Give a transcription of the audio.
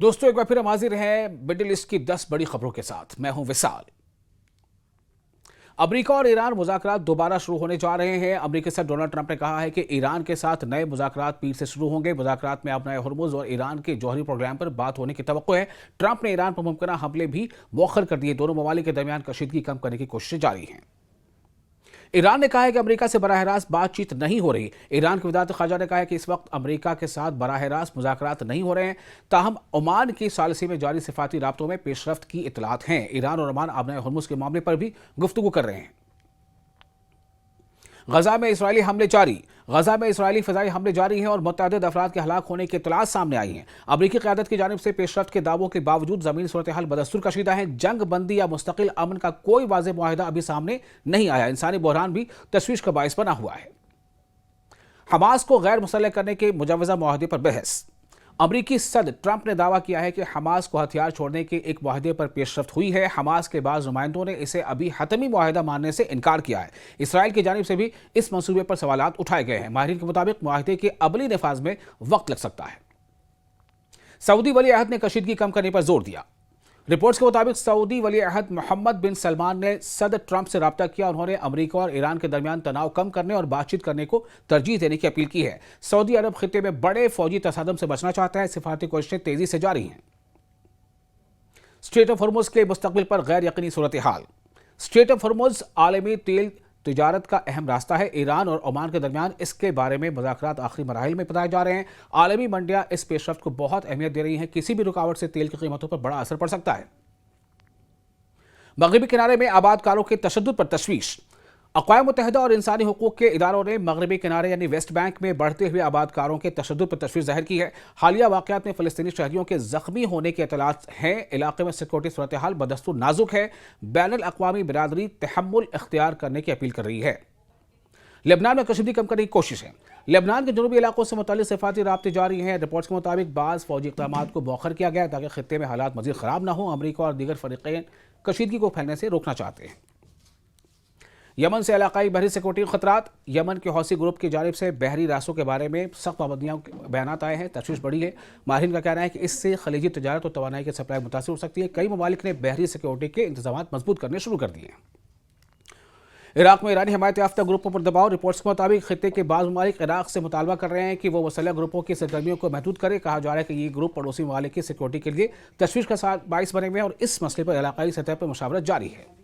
دوستو ایک بار پھر ہم حاضر ہیں مڈل ایسٹ کی 10 بڑی خبروں کے ساتھ۔ میں ہوں وصال۔ امریکہ اور ایران مذاکرات دوبارہ شروع ہونے جا رہے ہیں۔ امریکی صدر ڈونلڈ ٹرمپ نے کہا ہے کہ ایران کے ساتھ نئے مذاکرات پیر سے شروع ہوں گے۔ مذاکرات میں اب نئے ہرمز اور ایران کے جوہری پروگرام پر بات ہونے کی توقع ہے۔ ٹرمپ نے ایران پر ممکنہ حملے بھی مؤخر کر دیے۔ دونوں ممالک کے درمیان کشیدگی کم کرنے کی کوششیں جاری ہیں۔ ایران نے کہا ہے کہ امریکہ سے براہ راست بات چیت نہیں ہو رہی۔ ایران کی وزارت خارجہ نے کہا ہے کہ اس وقت امریکہ کے ساتھ براہ راست مذاکرات نہیں ہو رہے ہیں، تاہم عمان کی ثالثی میں جاری سفارتی رابطوں میں پیش رفت کی اطلاعات ہیں۔ ایران اور عمان اب نئے ہرمز کے معاملے پر بھی گفتگو کر رہے ہیں۔ غزہ میں اسرائیلی حملے جاری۔ غزہ میں اسرائیلی فضائی حملے جاری ہیں اور متعدد افراد کے ہلاک ہونے کی اطلاعات سامنے آئی ہیں۔ امریکی قیادت کی جانب سے پیش رفت کے دعووں کے باوجود زمینی صورتحال بدستور کشیدہ ہے۔ جنگ بندی یا مستقل امن کا کوئی واضح معاہدہ ابھی سامنے نہیں آیا۔ انسانی بحران بھی تشویش کا باعث بنا ہوا ہے۔ حماس کو غیر مسلح کرنے کے مجوزہ معاہدے پر بحث۔ امریکی صدر ٹرمپ نے دعویٰ کیا ہے کہ حماس کو ہتھیار چھوڑنے کے ایک معاہدے پر پیش رفت ہوئی ہے۔ حماس کے بعض نمائندوں نے اسے ابھی حتمی معاہدہ ماننے سے انکار کیا ہے۔ اسرائیل کی جانب سے بھی اس منصوبے پر سوالات اٹھائے گئے ہیں۔ ماہرین کے مطابق معاہدے کے عملی نفاذ میں وقت لگ سکتا ہے۔ سعودی ولی عہد نے کشیدگی کم کرنے پر زور دیا۔ رپورٹس کے مطابق سعودی ولی عہد محمد بن سلمان نے صدر ٹرمپ سے رابطہ کیا۔ انہوں نے امریکہ اور ایران کے درمیان تناؤ کم کرنے اور بات چیت کرنے کو ترجیح دینے کی اپیل کی ہے۔ سعودی عرب خطے میں بڑے فوجی تصادم سے بچنا چاہتا ہے۔ سفارتی کوششیں تیزی سے جاری ہیں۔ اسٹریٹ آف ہرمز کے مستقبل پر غیر یقینی صورتحال۔ اسٹریٹ آف ہرمز عالمی تیل تجارت کا اہم راستہ ہے۔ ایران اور عمان کے درمیان اس کے بارے میں مذاکرات آخری مراحل میں بتائے جا رہے ہیں۔ عالمی منڈیاں اس پیش رفت کو بہت اہمیت دے رہی ہیں۔ کسی بھی رکاوٹ سے تیل کی قیمتوں پر بڑا اثر پڑ سکتا ہے۔ مغربی کنارے میں آباد کاروں کے تشدد پر تشویش۔ اقوام متحدہ اور انسانی حقوق کے اداروں نے مغربی کنارے یعنی ویسٹ بینک میں بڑھتے ہوئے آباد کاروں کے تشدد پر تشویش ظاہر کی ہے۔ حالیہ واقعات میں فلسطینی شہریوں کے زخمی ہونے کی اطلاعات ہیں۔ علاقے میں سیکورٹی صورتحال بدستور نازک ہے۔ بین الاقوامی برادری تحمل اختیار کرنے کی اپیل کر رہی ہے۔ لبنان میں کشیدگی کم کرنے کی کوشش ہے۔ لبنان کے جنوبی علاقوں سے متعلق سفارتی رابطے جاری ہیں۔ رپورٹس کے مطابق بعض فوجی اقدامات کو مؤخر کیا گیا تاکہ خطے میں حالات مزید خراب نہ ہوں۔ امریکہ اور دیگر فریقین کشیدگی کو پھیلنے سے روکنا چاہتے ہیں۔ یمن سے علاقائی بحری سیکورٹی خطرات۔ یمن کے حوثی گروپ کی جانب سے بحری راستوں کے بارے میں سخت پابندیوں کے بیانات آئے ہیں۔ تشویش بڑھی ہے۔ ماہرین کا کہنا ہے کہ اس سے خلیجی تجارت اور توانائی کی سپلائی متاثر ہو سکتی ہے۔ کئی ممالک نے بحری سیکورٹی کے انتظامات مضبوط کرنے شروع کر دیے ہیں۔ عراق میں ایرانی حمایت یافتہ گروپوں پر دباؤ۔ رپورٹس کے مطابق خطے کے بعض ممالک عراق سے مطالبہ کر رہے ہیں کہ وہ مسلح گروپوں کی سرگرمیوں کو محدود کرے۔ کہا جا رہا ہے کہ یہ گروپ پڑوسی ممالک کی سیکورٹی کے لیے تشویش کا باعث بنے ہوئے ہیں اور اس مسئلے پر علاقائی سطح پر مشاورت جاری ہے۔